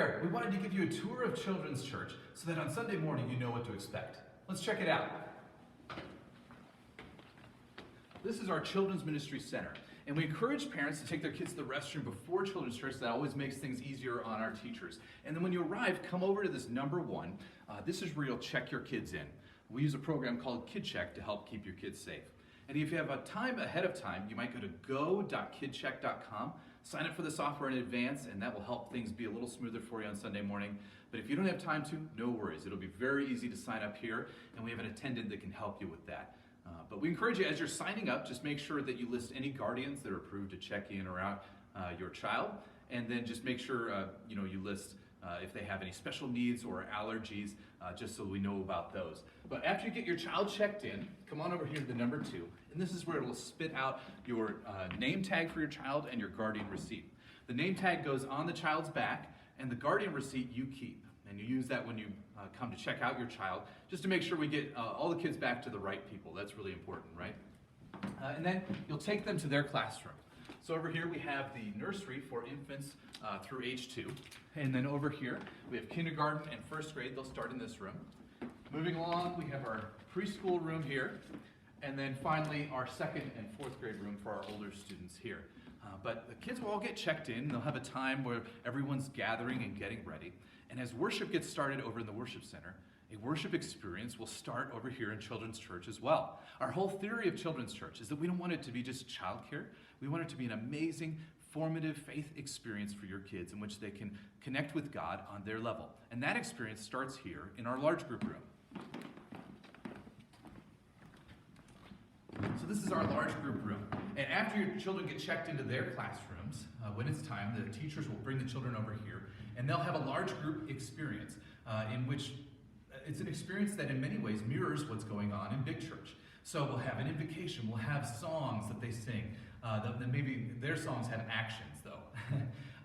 there, we wanted to give you a tour of Children's Church so that on Sunday morning you know what to expect. Let's check it out. This is our Children's Ministry Center, and we encourage parents to take their kids to the restroom before Children's Church. That always makes things easier on our teachers. And then when you arrive, come over to this number 1. This is where you'll check your kids in. We use a program called Kid Check to help keep your kids safe. And if you have a time ahead of time, you might go to go.kidcheck.com, sign up for the software in advance, and that will help things be a little smoother for you on Sunday morning. But if you don't have time to, no worries. It'll be very easy to sign up here, and we have an attendant that can help you with that. But we encourage you, as you're signing up, just make sure that you list any guardians that are approved to check in or out your child, and then just make sure you list if they have any special needs or allergies, just so we know about those. But after you get your child checked in, come on over here to the number 2, and this is where it will spit out your name tag for your child and your guardian receipt. The name tag goes on the child's back, and the guardian receipt you keep. And you use that when you come to check out your child, just to make sure we get all the kids back to the right people. That's really important, right? And then you'll take them to their classroom. So over here we have the nursery for infants through age 2. And then over here we have kindergarten and first grade. They'll start in this room. Moving along, we have our preschool room here. And then finally our 2nd and 4th grade room for our older students here. But the kids will all get checked in. They'll have a time where everyone's gathering and getting ready. And as worship gets started over in the worship center, a worship experience will start over here in Children's Church as well. Our whole theory of Children's Church is that we don't want it to be just childcare. We want it to be an amazing, formative faith experience for your kids in which they can connect with God on their level. And that experience starts here in our large group room. So this is our large group room. And after your children get checked into their classrooms, when it's time, the teachers will bring the children over here, and they'll have a large group experience in which it's an experience that in many ways mirrors what's going on in big church. So we'll have an invocation, we'll have songs that they sing. Then maybe their songs have actions though.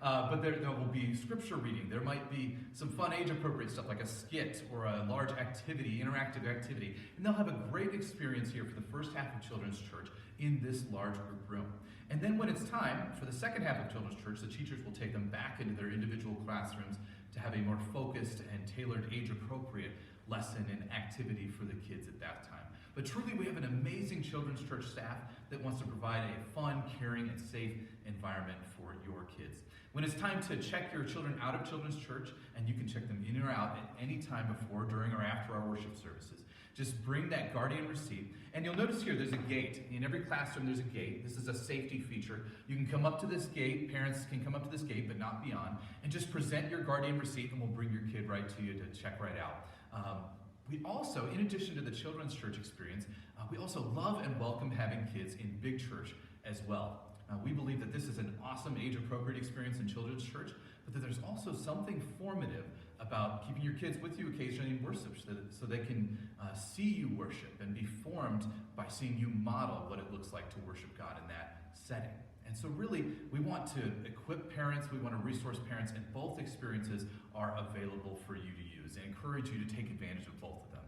But there will be scripture reading. There might be some fun age-appropriate stuff like a skit or a large activity, interactive activity. And they'll have a great experience here for the first half of Children's Church in this large group room. And then when it's time for the second half of Children's Church, the teachers will take them back into their individual classrooms to have a more focused and tailored age-appropriate lesson and activity for the kids at that time. But truly, we have an amazing Children's Church staff that wants to provide a fun, caring, and safe environment for your kids. When it's time to check your children out of Children's Church, and you can check them in or out at any time before, during, or after our worship services, just bring that guardian receipt. And you'll notice here there's a gate. In every classroom there's a gate. This is a safety feature. You can come up to this gate. Parents can come up to this gate, but not beyond. And just present your guardian receipt, and we'll bring your kid right to you to check right out. We also, in addition to the Children's Church experience, we also love and welcome having kids in big church as well. We believe that this is an awesome age-appropriate experience in Children's Church, but that there's also something formative about keeping your kids with you occasionally in worship so they can see you worship and be formed by seeing you model what it looks like to worship God in that setting. And so really, we want to equip parents, we want to resource parents, and both experiences are available for you to use and encourage you to take advantage of both of them.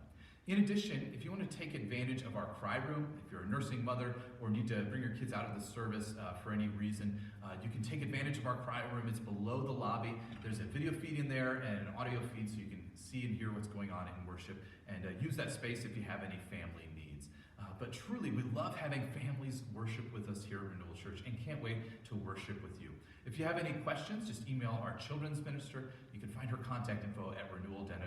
In addition, if you want to take advantage of our cry room, if you're a nursing mother or need to bring your kids out of the service for any reason, you can take advantage of our cry room. It's below the lobby. There's a video feed in there and an audio feed so you can see and hear what's going on in worship, and use that space if you have any family needs. But truly, we love having families worship with us here at Renewal Church and can't wait to worship with you. If you have any questions, just email our children's minister. You can find her contact info at renewal.net.